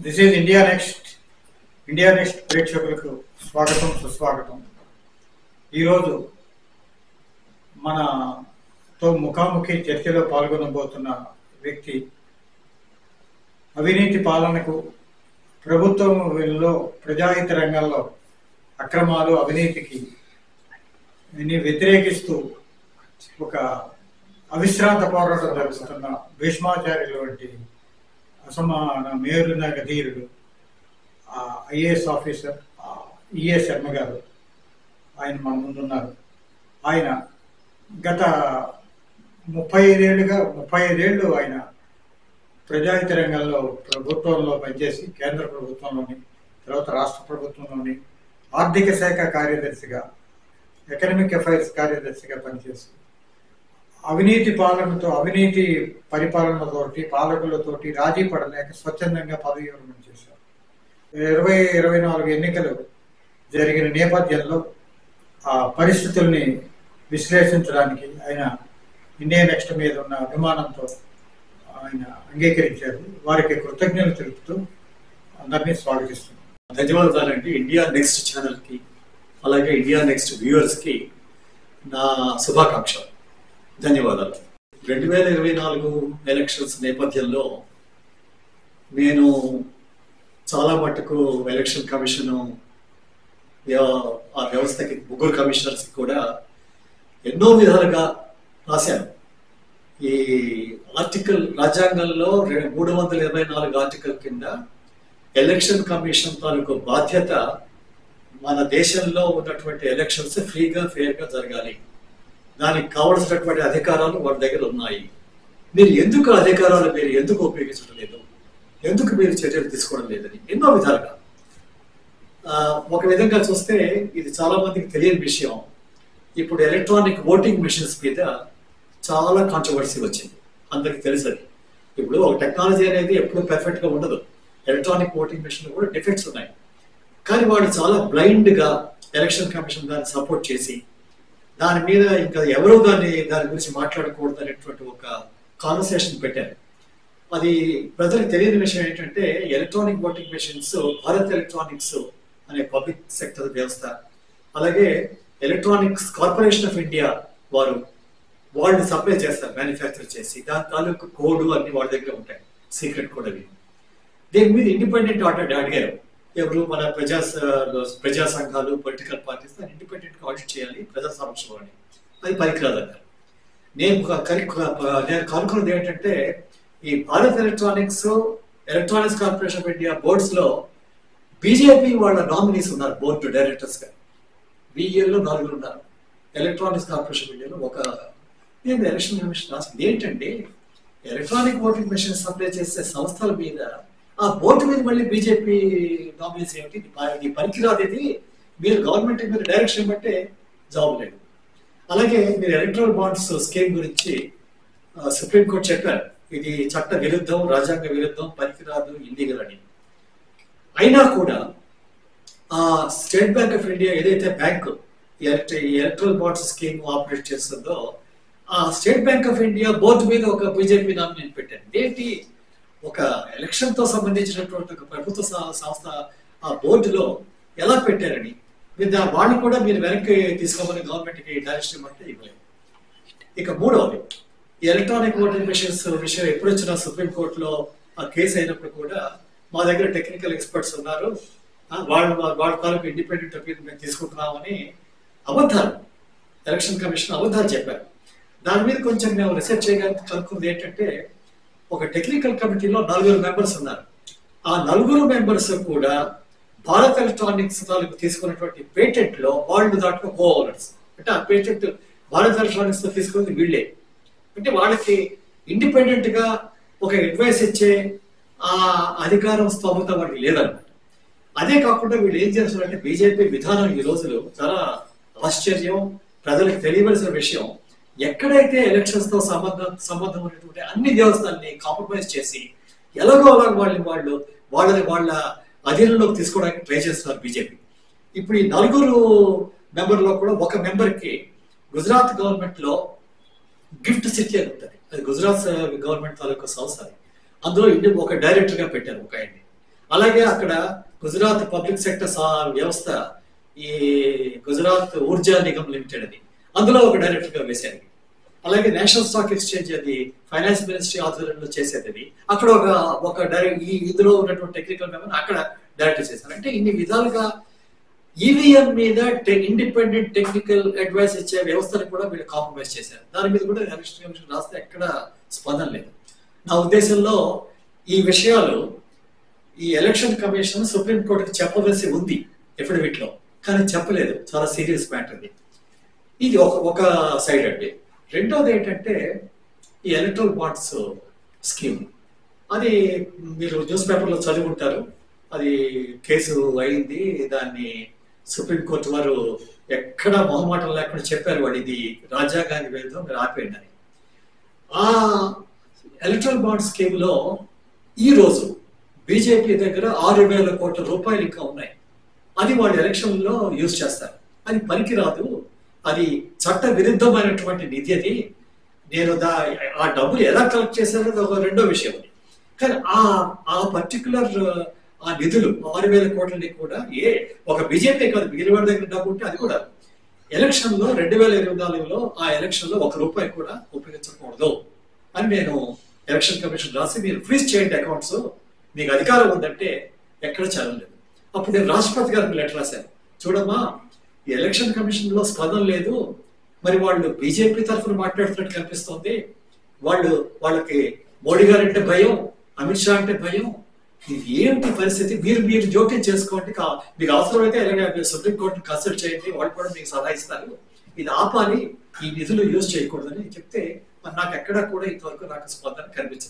This is India next ప్రేక్షకులకు స్వాగతం సుస్వాగతం. ఈరోజు మనతో ముఖాముఖి చర్చలో పాల్గొనబోతున్న వ్యక్తి అవినీతి పాలనకు, ప్రభుత్వంలో ప్రజాహిత రంగంలో అక్రమాలు, అవినీతికి వ్యతిరేకిస్తూ ఒక అవిశ్రాంత పోరాటం జరుపుతున్న భీష్మాచార్యులు వంటి అసమాన మేరునగ ధీరుడు ఐఏఎస్ ఆఫీసర్ ఈఏ శర్మ గారు ఆయన మన ముందున్నారు. ఆయన గత 35 ఏళ్ళు ఆయన ప్రజాహిత రంగంలో ప్రభుత్వంలో పనిచేసి, కేంద్ర ప్రభుత్వంలోని, తర్వాత రాష్ట్ర ప్రభుత్వంలోని ఆర్థిక శాఖ కార్యదర్శిగా, ఎకనామిక్ అఫైర్స్ కార్యదర్శిగా పనిచేసి అవినీతి పరిపాలనతోటి, పాలకులతోటి రాజీ పడలేక స్వచ్ఛందంగా పదవి విరమణ చేశారు. 2024 ఎన్నికలు జరిగిన నేపథ్యంలో ఆ పరిస్థితుల్ని విశ్లేషించడానికి ఆయన ఇండియా నెక్స్ట్ మీద ఉన్న అభిమానంతో ఆయన అంగీకరించారు. వారికి కృతజ్ఞతలు తెలుపుతూ అందరినీ స్వాగతిస్తున్నాను. ధన్యవాదాలండి. ఇండియా నెక్స్ట్ ఛానల్కి, అలాగే ఇండియా నెక్స్ట్ వ్యూవర్స్కి నా శుభాకాంక్షలు. ధన్యవాదాలు. 2024 ఎలక్షన్స్ నేపథ్యంలో నేను చాలా మట్టుకు ఎలక్షన్ కమిషన్ ఆ వ్యవస్థకి, ముగ్గురు కమిషనర్స్కి కూడా ఎన్నో విధాలుగా రాశాను. ఈ రాజ్యాంగంలో 324 ఆర్టికల్ కింద ఎలక్షన్ కమిషన్ తాలూకు బాధ్యత మన దేశంలో ఉన్నటువంటి ఎలక్షన్స్ ఫ్రీగా, ఫెయిర్గా జరగాలి. దానికి కావలసినటువంటి అధికారాలు వారి దగ్గర ఉన్నాయి. మీరు ఎందుకు అధికారాలు ఎందుకు ఉపయోగించడం లేదు, ఎందుకు మీరు చర్యలు తీసుకోవడం లేదని ఎన్నో విధాలుగా. ఒక విధంగా చూస్తే ఇది చాలా మందికి తెలియని విషయం. ఇప్పుడు ఎలక్ట్రానిక్ ఓటింగ్ మెషిన్స్ మీద చాలా కాంట్రవర్సీ వచ్చింది, అందరికి తెలుసది. ఇప్పుడు ఒక టెక్నాలజీ అనేది ఎప్పుడు పర్ఫెక్ట్గా ఉండదు. ఎలక్ట్రానిక్ ఓటింగ్ మెషిన్ కూడా డిఫెక్ట్స్ ఉన్నాయి. కానీ వాళ్ళు చాలా బ్లైండ్గా ఎలక్షన్ కమిషన్ దాన్ని సపోర్ట్ చేసి, దాని మీద ఇంకా ఎవరో దాని గురించి మాట్లాడకూడదు అనేటువంటి ఒక కాన్వర్సేషన్ పెట్టారు. అది ప్రజలకు తెలియని విషయం ఏంటంటే, electronic voting machines Bharat electronics అనే పబ్లిక్ సెక్టర్ వ్యవస్థ, అలాగే ఎలక్ట్రానిక్స్ కార్పొరేషన్ ఆఫ్ ఇండియా వాళ్ళు సప్లై చేస్తారు, మ్యానుఫ్యాక్చర్ చేసి. దాని తాలూకు కోడ్ అన్ని వాళ్ళ దగ్గర ఉంటాయి, సీక్రెట్ కోడ్ అవి. దీని మీద ఇండిపెండెంట్ ఆడిట్ అడిగారు. ఎవరు? మన ప్రజా సంఘాలు, పొలిటికల్ పార్టీస్ దాన్ని ఇండిపెండెంట్గా ఆడిట్ చేయాలి ప్రజా సమక్షంలో అని. అది పనికిరాదన్నారు. నేను కనుక్కున్నది ఏంటంటే, ఈ Bharat electronics corporation of India బోర్డ్స్లో బీజేపీ వాళ్ళ నామినీస్ ఉన్నారు బోర్డు డైరెక్టర్స్గా. BEL 4 ఉన్నారు. ఎలక్ట్రానిక్స్ కార్పొరేషన్ ఆఫ్ ఇండియాలో నేను ఎలక్షన్ కమిషన్ రాసింది ఏంటంటే, ఎలక్ట్రానిక్ ఓటింగ్ మెషిన్ సప్లై చేసే సంస్థల మీద, ఆ బోర్డు మీద మళ్ళీ బీజేపీ నామినీస్ ఏమిటి? ఇది పనికిరాదు. ఇది మీరు గవర్నమెంట్ మీరు డైరెక్షన్ ఇవ్వమంటే జాబ్ లేదు. అలాగే మీరు ఎలక్ట్రల్ బాండ్స్ స్కీమ్ గురించి సుప్రీంకోర్టు చెప్పారు, ఇది చట్ట విరుద్ధం, రాజ్యాంగ విరుద్ధం, పనికిరాదు, ఇల్లీగల్ అని. అయినా కూడా ఆ స్టేట్ బ్యాంక్ ఆఫ్ ఇండియా ఏదైతే bank electoral bonds scheme operate చేస్తుందో, ఆ state bank of India board మీద ఒక బీజేపీ నామినీ పెట్టారు. ఏంటి? ఒక ఎలక్షన్ తో సంబంధించినటువంటి ఒక ప్రభుత్వ సంస్థ ఆ బోర్డులో ఎలా పెట్టారని వాళ్ళు కూడా మీరు వెనక్కి తీసుకోమని గవర్నమెంట్కి డైరెక్షన్ ఇవ్వమంటే ఇవ్వలేదు. ఇక మూడవది, ఈ ఎలక్ట్రానిక్ ఓటింగ్ మెషిన్స్ విషయం ఎప్పుడు వచ్చినా సుప్రీంకోర్టులో ఆ కేసు అయినప్పుడు కూడా మా దగ్గర టెక్నికల్ ఎక్స్పర్ట్స్ ఉన్నారు, వాళ్ళ తాలూకు ఇండిపెండెంట్ ఒపీనియన్ మేము తీసుకుంటున్నామని అబద్ధాలు, ఎలక్షన్ కమిషన్ అబద్ధాలు చెప్పారు. దాని మీద కొంచెం మేము రీసెర్చ్ చేయడానికి కనుక్కుంది ఏంటంటే, ఒక టెక్నికల్ కమిటీలో 4 మెంబర్స్ ఉన్నారు. ఆ 4 మెంబర్స్ కూడా భారత్ ఎలక్ట్రానిక్స్ తాలూకు తీసుకున్నటువంటి పేటెంట్ లో వాళ్ళు దాంట్లో కో ఓనర్స్. అంటే ఆ పేటెంట్ భారత్ ఎలక్ట్రానిక్స్ లో తీసుకున్నది వీళ్ళే. అంటే వాళ్ళకి ఇండిపెండెంట్ గా ఒక అడ్వైస్ ఇచ్చే ఆ అధికారం స్తోమత వాడికి లేదన్నమాట. అదే కాకుండా వీళ్ళు ఏం చేస్తున్నారంటే, బీజేపీ విధానం ఈ రోజులు చాలా ఆశ్చర్యం, ప్రజలకు తెలియవలసిన విషయం. ఎక్కడైతే ఎలక్షన్స్ తో సంబంధం ఉన్నటువంటి అన్ని వ్యవస్థల్ని కాంప్రమైజ్ చేసి ఎలాగో వాళ్ళని వాళ్ళ అధీనంలోకి తీసుకోవడానికి ట్రై చేస్తున్నారు బీజేపీ. ఇప్పుడు ఈ 4 మెంబర్లో కూడా ఒక మెంబర్కి గుజరాత్ గవర్నమెంట్ లో గిఫ్ట్ సిటీ అని ఉంటుంది. అది గుజరాత్ గవర్నమెంట్ తాలూకా సంస్థ. అందులో ఒక డైరెక్టర్ గా పెట్టారు ఒక ఆయన్ని. అలాగే అక్కడ గుజరాత్ పబ్లిక్ సెక్టర్ వ్యవస్థ, ఈ గుజరాత్ ఊర్జా నిగమ్ లిమిటెడ్ అది, అందులో ఒక డైరెక్టర్ గా వేశారు. అలాగే నేషనల్ స్టాక్ ఎక్స్చేంజ్ అది ఫైనాన్స్ మినిస్ట్రీ ఆధ్వర్యంలో చేసేది అది, అక్కడ ఒక ఈ ఇందులో ఉన్నటువంటి టెక్నికల్ మెంబర్ అక్కడ డైరెక్టర్ చేశారు. అంటే ఇన్ని విధాలుగా ఈవీఎం మీద ఇండిపెండెంట్ టెక్నికల్ అడ్వైస్ ఇచ్చే వ్యవస్థను కూడా వీళ్ళు కాంప్రమైజ్ చేశారు. దాని మీద కూడా ఎలక్షన్ కమిషన్ రాస్తే ఎక్కడ స్పందన లేదు. నా ఉద్దేశంలో ఈ విషయాలు ఈ ఎలక్షన్ కమిషన్ సుప్రీంకోర్టుకి చెప్పవలసి ఉంది ఎఫిడవిట్ లో, కానీ చెప్పలేదు. చాలా సీరియస్ మ్యాటర్ ఇది. ఇది ఒక సైడ్ అండి. రెండోది ఏంటంటే ఈ ఎలక్ట్రల్ బాండ్స్ స్కీమ్, అది మీరు న్యూస్ పేపర్లో చదివి ఉంటారు. అది కేసు అయింది, దాన్ని సుప్రీంకోర్టు వారు ఎక్కడ మొహమాటం లేకుండా చెప్పారు, వాడు ఇది రాజ్యాంగానికి విరుద్ధం, మీరు ఆపేయండి అని. ఆ ఎలక్ట్రల్ బాండ్ స్కీమ్ లో ఈ రోజు బీజేపీ దగ్గర 6,000 కోట్ల రూపాయలు ఇంకా ఉన్నాయి. అది వాళ్ళు ఎలక్షన్ లో యూజ్ చేస్తారు. అది పనికిరాదు, అది చట్ట విరుద్ధమైనటువంటి నిధి. అది నేను ఆ డబ్బులు ఎలా కలెక్ట్ చేశారో ఒక రెండో విషయం. కానీ ఆ పర్టికులర్ ఆ నిధులు 6,000 కోట్లని కూడా ఒక బీజేపీ కాదు, మిగిలిన వాడి దగ్గర డబ్బు ఉంటే అది కూడా ఎలక్షన్ లో 2024లో ఆ ఎలక్షన్ లో ₹1 కూడా ఉపయోగించకూడదు అని నేను ఎలక్షన్ కమిషన్ రాసి, మీరు ఫ్రీజ్ చేయండి అకౌంట్స్, మీకు అధికారం ఉందంటే ఎక్కడ చదవలేదు. అప్పుడు నేను రాష్ట్రపతి గారికి లెటర్ రాశాను, చూడమ్మా ఈ ఎలక్షన్ కమిషన్ లో స్పందన లేదు, మరి వాళ్ళు బీజేపీ తరఫున మాట్లాడుతున్నట్టు కనిపిస్తోంది, వాళ్ళకి మోడీ గారు అంటే భయం, అమిత్ షా అంటే భయం, ఇది ఏంటి పరిస్థితి, మీరు జోక్యం చేసుకోండి, మీకు అవసరమైతే ఎలాగ సుప్రీంకోర్టుని కన్సల్ట్ చేయండి, వాళ్ళు కూడా మీకు సలహా ఇస్తారు, ఇది ఆపాలి, ఈ నిధులు యూజ్ చేయకూడదని చెప్తే, మరి నాకు ఎక్కడా కూడా ఇంతవరకు నాకు స్పందన కనిపించదు.